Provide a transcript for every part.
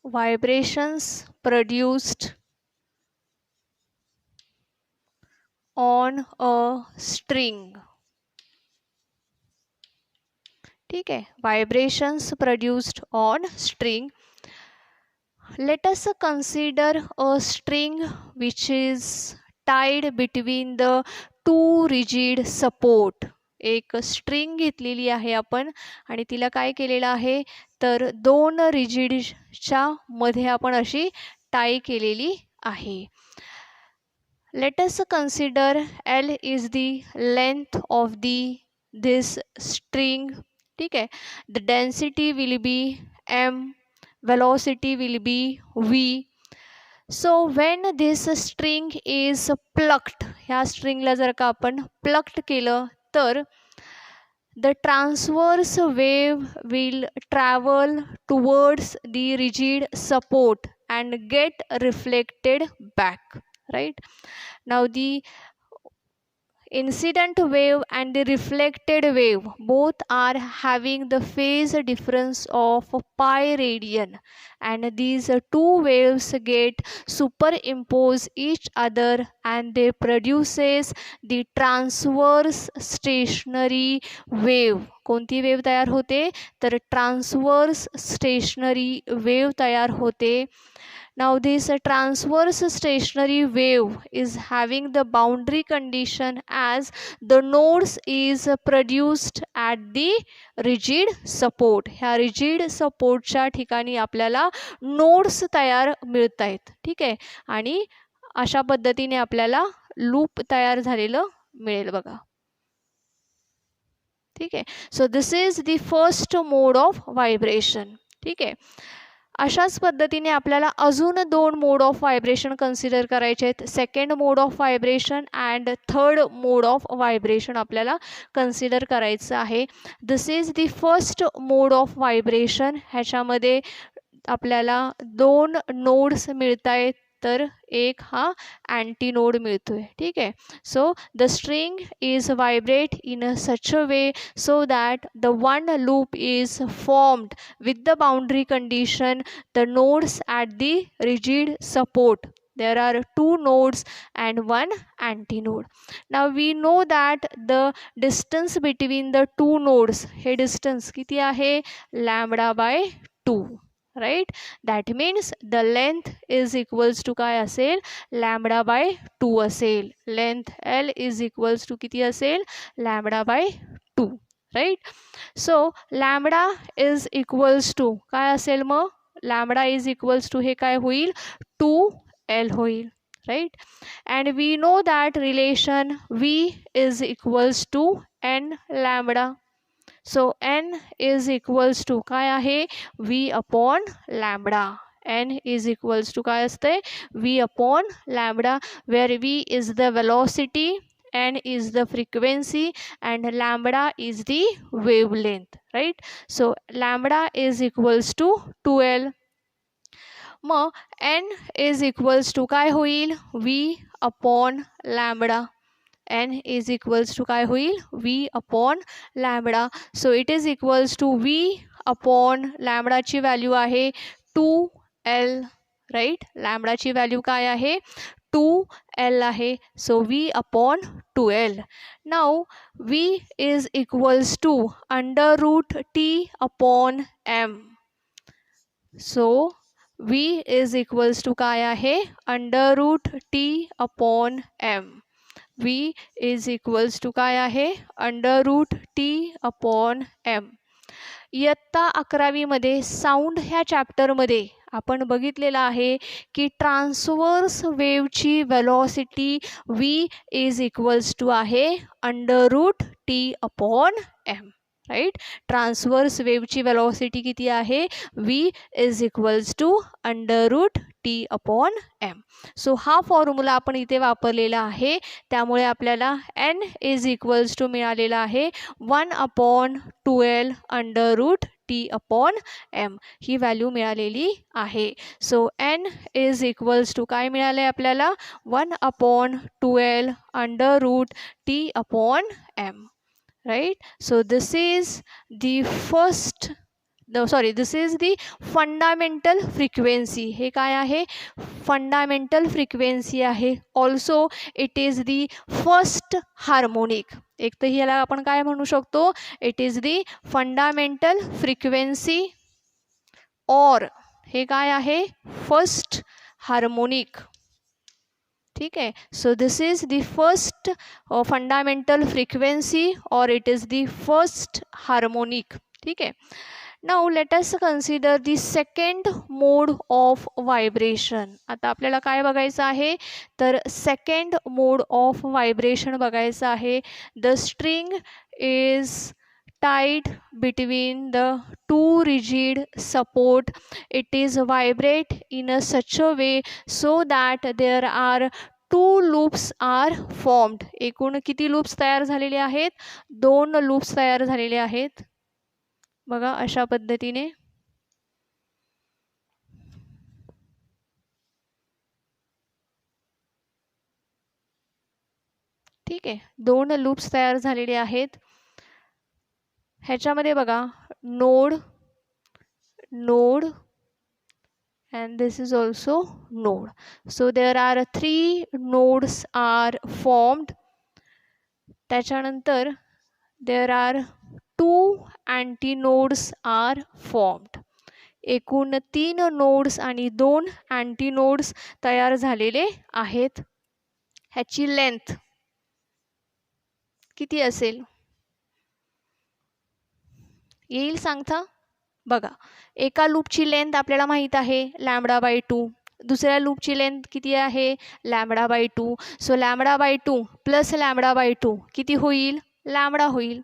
vibrations produced on a string. ठीक है, vibrations produced on string. Let us consider a string which is tied between the two rigid support. एक string घेतलेली आहे आपण आणि तिला काय केलेलं आहे तर दोन रिजिडच्या मध्ये आपण अशी टाय केलेली आहे. Let us consider L is the length of this string. ठीक है, the density will be m, velocity will be v. So when this string is plucked, ह्या स्ट्रिंगला जर का आपण plucked केलं तर the transverse wave will travel towards the rigid support and get reflected back, right? Now the incident wave and the reflected wave both are having the phase difference of pi radian, and these two waves get superimpose each other and they produces the transverse stationary wave. कोणती wave तयार होते तर transverse stationary wave तयार होते. Now this transverse stationary wave is having the boundary condition as the nodes is produced at the rigid support. ह्या rigid सपोर्टच्या ठिकाणी आपल्याला nodes तयार मिळत आहेत. ठीक आहे, आणि अशा पद्धतीने आपल्याला लूप तयार झालेलं मिळेल बघा. ठीक आहे, so this is the first mode of vibration. ठीक आहे, अशाच पद्धतीने आपल्याला अजून दोन मोड ऑफ व्हायब्रेशन कन्सिडर करायचे आहेत. Second mode of vibration and third mode of vibration आपल्याला कन्सिडर करायचं आहे. This is the first mode of vibration. ह्याच्यामध्ये आपल्याला दोन नोड्स मिळत आहेत तर एक हा अँटी नोड मिळतोय. ठीक आहे, so the string is vibrate in such a way so that the one loop is formed with the boundary condition the nodes at the rigid support. There are two nodes and one antinode. Now we know that the distance between the two nodes, हे distance किती आहे lambda by 2, right? That means the length is equals to काय असेल lambda by 2 असेल. Length L is equals to किती असेल lambda by 2, right? So lambda is equals to काय असेल मग lambda is equals to हे काय होईल 2L होईल, right? And we know that relation V is equals to n lambda. So n is equals to काय आहे V upon lambda. n is equals to काय असते V upon lambda, where V is the velocity, n is the frequency and lambda is the wavelength, right? So lambda is equals to 2L. मग n is equals to काय होईल V upon lambda. n is equals to काय होईल V upon lambda. So it is equals to V upon lambda ची value आहे 2L, right? lambda ची value काय आहे 2L आहे. So V upon 2L. Now V is equals to under root T upon M. So V is equals to काय आहे under root T upon M. V is equals to काय आहे under root T upon M. इयत्ता 11वी मध्ये sound ह्या चॅप्टरमध्ये आपण बघितलेलं आहे की ट्रान्सवर्स वेव्हची velocity V is equals to आहे under root T upon M, right? Transverse वेव्हची वेलॉसिटी किती आहे V is equals to under root T upon M. So हा फॉर्म्युला आपण इथे वापरलेला आहे, त्यामुळे आपल्याला n इज इक्वल्स टू मिळालेला आहे 1 upon 2L under root T upon M ही व्हॅल्यू मिळालेली आहे. So n is equals to काय मिळाले आपल्याला 1 upon 2L under root T upon M, right? So this is the first this is the fundamental frequency. हे काय आहे? Fundamental frequency आहे. Also it is the first harmonic. एक तर ह्याला आपण काय म्हणू शकतो? It is the fundamental frequency और हे काय आहे? First harmonic. ठीक आहे. So this is the first fundamental frequency और it is the first harmonic. ठीक आहे. Now let us consider the second mode of vibration. आता आपल्याला काय बघायचं आहे? तर सेकंड मोड ऑफ व्हायब्रेशन बघायचं आहे. The string is tied between the two rigid support. It is vibrate in a such a way so that there are two loops are formed. एकूण किती लूप्स तयार झालेले आहेत? 2 लूप्स तयार झालेले आहेत. बघा अशा पद्धतीने. ठीक आहे. 2 लूप्स तयार झालेले आहेत. ह्याच्यामध्ये बघा node node and this is also node. So there are 3 nodes are formed. त्याच्यानंतर there are 2 antinodes are formed. एकूण 3 नोड्स आणि 2 antinodes तयार झालेले आहेत. ह्याची लेंथ किती असेल? येईल सांगता? बघा एका लूपची लेंथ आपल्याला माहीत आहे λ/2. दुसऱ्या लूपची लेंथ किती आहे? λ/2. सो λ/2 प्लस λ/2 किती होईल? लॅम्बडा होईल.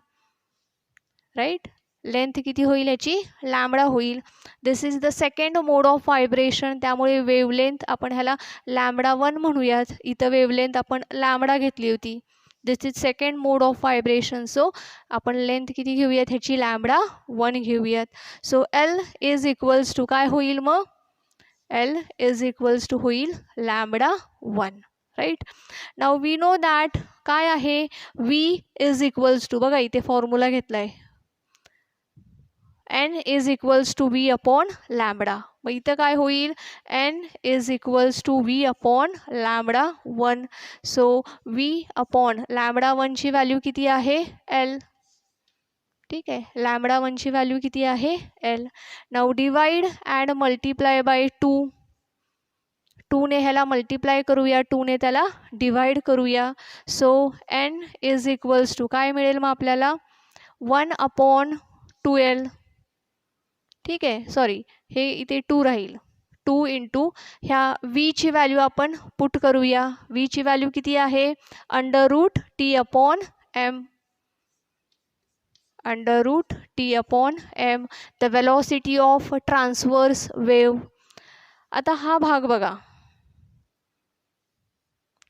राईट. लेंथ किती होईल याची? लॅम्बडा होईल. This is the second mode of vibration. त्यामुळे वेवलेंथ आपण ह्याला λ1 म्हणूयात. इथं वेवलेंथ आपण लॅम्बडा घेतली होती. This is second mode of vibration. So आपण लेंथ किती घेऊयात ह्याची? λ1 घेऊयात. So L is equals to काय होईल मग? एल इज इक्वल्स टू होईल λ1. Right. Now we know that काय आहे? व्ही इज इक्वल्स टू, बघा इथे फॉर्म्युला घेतलाय, N is equals to V upon lambda. मग इथं काय होईल? N is equals to V upon λ1. So V upon λ1 ची व्हॅल्यू किती आहे? एल. ठीक आहे. λ1 ची व्हॅल्यू किती आहे? L. Now divide and multiply by 2. 2 ने ह्याला मल्टिप्लाय करूया, 2 ने त्याला डिवाइड करूया. So N is equals to काय मिळेल मग आपल्याला? 1/12. ठीक आहे. सॉरी, हे इथे 2 राहील. 2 इंटू ह्या व्ही ची व्हॅल्यू आपण पुट करूया. व्ही ची व्हॅल्यू किती आहे? √T/m. √T/m. The velocity of transverse wave. आता हा भाग बघा,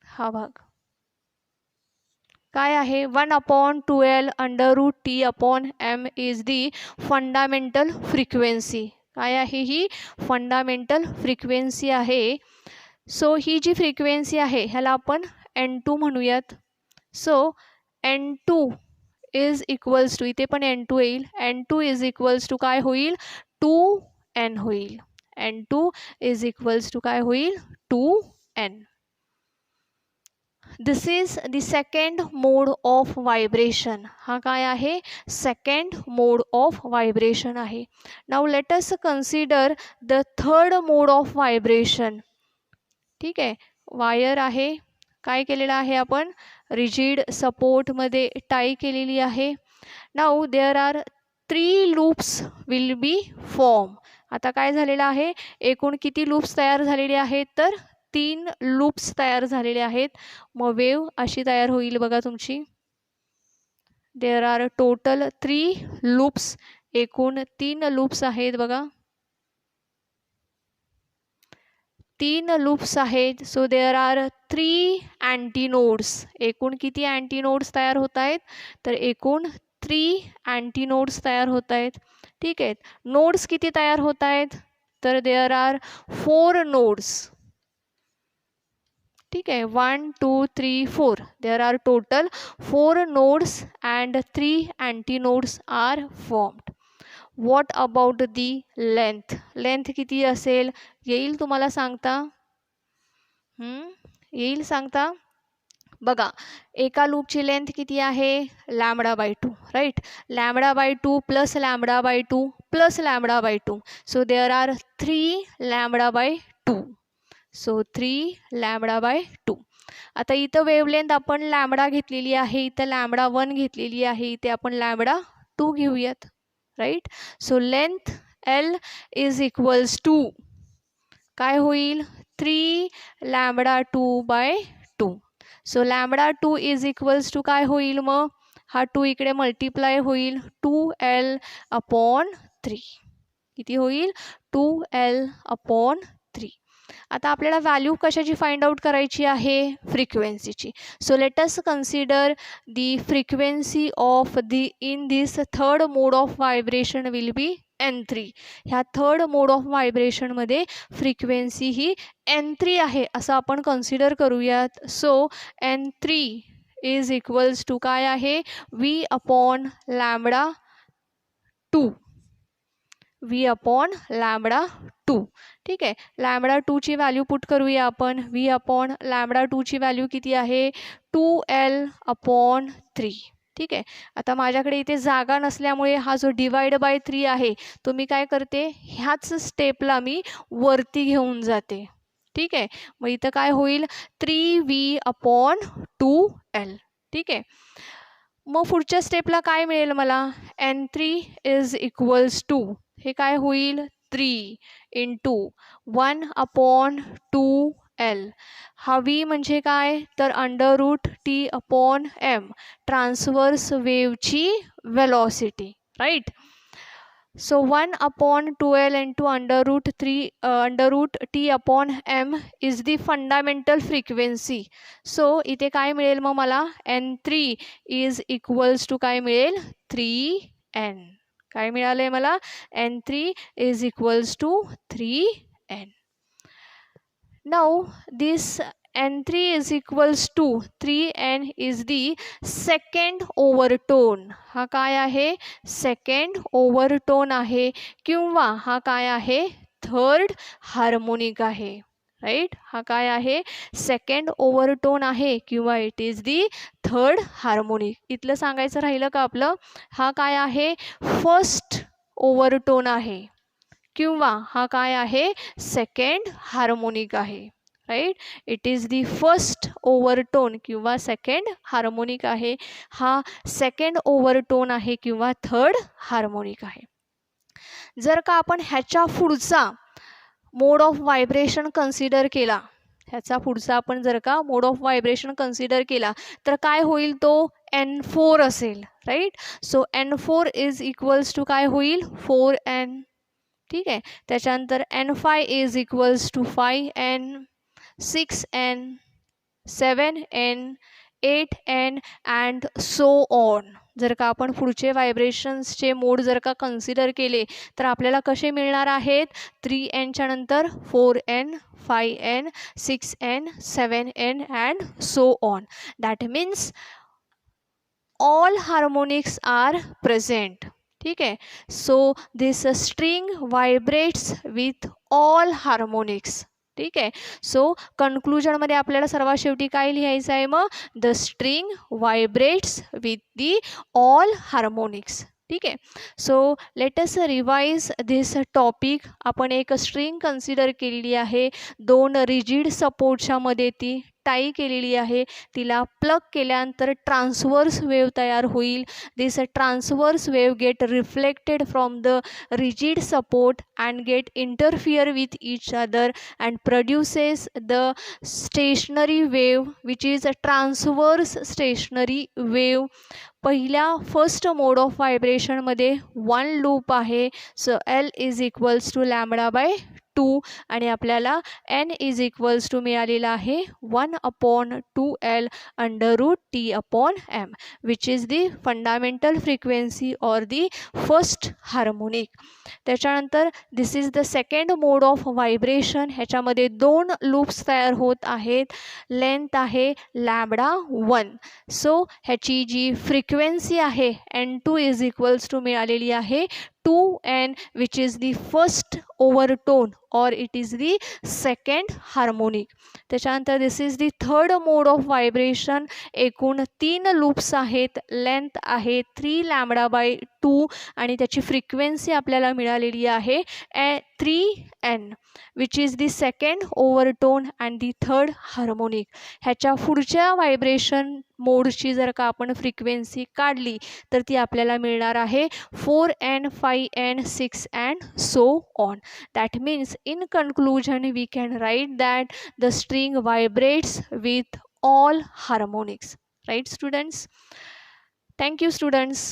हा भाग काय आहे? 1/12 √T/m is the fundamental frequency. काय आहे ही? फंडामेंटल फ्रिक्वेन्सी आहे. सो ही जी फ्रिक्वेन्सी आहे ह्याला आपण N2 म्हणूयात. So N2 is equals to, इथे पण N2 येईल. N2 इज इक्वल्स टू काय होईल? 2N होईल. N2 इज इक्वल्स टू काय होईल? 2N. This is the second mode of vibration. हा काय आहे? सेकंड मोड ऑफ व्हायब्रेशन आहे. Now let us consider the third mode of vibration. ठीक आहे. वायर आहे, काय केलेलं आहे आपण? रिजिड सपोर्टमध्ये टाय केलेली आहे. Now there are 3 loops will be form. आता काय झालेलं आहे? एकूण किती लूप्स तयार झालेले आहेत? तर 3 लूप्स तयार झालेले आहेत. मग वेव अशी तयार होईल बघा तुमची. There are total 3 loops. एकूण 3 लूप्स आहेत बघा. 3 लूप्स आहेत. So there are 3 antinodes. एकूण किती अँटीनोड्स तयार होत आहेत? तर एकूण 3 अँटीनोड्स तयार होत आहेत. ठीक आहेत. नोड्स किती तयार होत आहेत? तर देअर आर 4 नोड्स. ठीक आहे. 1 2 3 4. There are total 4 nodes and 3 antinodes are formed. What about the length, length किती असेल येईल तुम्हाला सांगता? येईल सांगता? बघा एका लूपची लेंथ किती आहे λ/2 right. λ/2 plus λ/2 plus λ/2. So there are 3 λ/2. So 3 λ/2. आता इथं वेवलेंथ आपण लॅमडा घेतलेली आहे, इथं λ1 घेतलेली आहे, इथे आपण λ2 घेऊयात right. So length L is equals to काय होईल 3 λ2/2. सो λ2 इज इक्वल्स टू काय होईल मग हा 2 इकडे मल्टिप्लाय होईल 2L/3. किती होईल 2L/3. आता आपल्याला व्हॅल्यू कशाची फाइंड आउट करायची आहे फ्रिक्वेन्सीची. So let us consider the frequency of the in this third mode of vibration will be N3. ह्या थर्ड मोड ऑफ व्हायब्रेशनमध्ये फ्रिक्वेन्सी ही N3 आहे असं आपण कन्सिडर करूयात. So N3 is equals to काय आहे V/λ2. V/λ2. ठीक आहे. λ2 ची व्हॅल्यू पुट करूया आपण. V/λ2 ची व्हॅल्यू किती आहे 2L/3. ठीक आहे. आता माझ्याकडे इथे जागा नसल्यामुळे हा जो डिवाइड बाय 3 आहे तो मी काय करते ह्याच स्टेपला मी वरती घेऊन जाते. ठीक आहे. मग इथं काय होईल 3V/2L. ठीक आहे. मग पुढच्या स्टेपला काय मिळेल मला N3 इज इक्वल्स टू हे काय होईल 3 × 1/2L. हा V म्हणजे काय तर √T/m ट्रान्सवर्स वेवची velocity right. So 1/2L into √T/m is the fundamental frequency. So इथे काय मिळेल मग मला N3 इज इक्वल्स टू काय मिळेल 3N. काय मिळालंय मला N3 is equals to 3N. Now this N3 is equals to 3N is the second overtone. हा काय आहे सेकंड ओव्हरटोन आहे किंवा हा काय आहे थर्ड हार्मोनिक आहे राईट. हा काय आहे सेकंड ओव्हरटोन आहे किंवा it is the third harmonic. इथलं सांगायचं राहिलं का आपलं हा काय आहे फर्स्ट ओव्हरटोन आहे किंवा हा काय आहे सेकंड हार्मोनिक आहे right. It is the first overtone किंवा सेकंड हार्मोनिक आहे. हा सेकंड ओव्हरटोन आहे किंवा थर्ड हार्मोनिक आहे. जर का आपण ह्याच्या पुढचा मोड ऑफ व्हायब्रेशन कन्सिडर केला ह्याचा पुढचा आपण जर का मोड ऑफ व्हायब्रेशन कन्सिडर केला तर काय होईल तो N4 असेल right. So N4 is equals to काय होईल 4N. ठीक आहे. त्याच्यानंतर N5 is equals to 5N, 6N, 7N, 8N and so on. जर का आपण पुढचे व्हायब्रेशन्सचे मोड जर का कन्सिडर केले तर आपल्याला कसे मिळणार आहेत 3Nच्या नंतर 4N, 5N, 6N, 7N and so on. That means all harmonics are present. ठीक आहे. So this string vibrates with all harmonics. ठीक आहे. सो कन्क्लुजनमध्ये आपल्याला सर्वात शेवटी काय लिहायचं आहे मग the string vibrates with the all harmonics. ठीक आहे. So let us revise this topic. आपण एक स्ट्रिंग कन्सिडर केलेली आहे, दोन रिजिड सपोर्टच्या मध्ये ती टाई केलेली आहे, तिला प्लग केल्यानंतर ट्रान्सवर्स वेव तयार होईल. This transverse wave get reflected from the rigid support and get interfere with each other and produces the stationary wave which is a transverse stationary wave. पहिल्या first mode of व्हायब्रेशनमध्ये 1 loop आहे. So L is equals to λ/2 आणि आपल्याला N is equals to मिळालेला आहे 1/2L √T/m which is the fundamental frequency or the first harmonic. त्याच्यानंतर this is the second mode of vibration. ह्याच्यामध्ये 2 loops तयार होत आहेत. लेंथ आहे λ1. सो ह्याची जी फ्रिक्वेन्सी आहे N2 इज इक्वल्स टू मिळालेली आहे 2n, which is the first overtone or it is the second harmonic. त्याच्यानंतर this is the third mode of vibration. एकूण 3 लूप्स आहेत, लेंथ आहे 3 λ/2 आणि त्याची फ्रिक्वेन्सी आपल्याला मिळालेली आहे 3n, which is the second overtone and the third harmonic. ह्याच्या पुढच्या व्हायब्रेशन मोडची जर का आपण फ्रिक्वेन्सी काढली तर ती आपल्याला मिळणार आहे 4n, 5n, 6 and so on. That means in conclusion we can write that the string vibrates with all harmonics. Right students? Thank you students.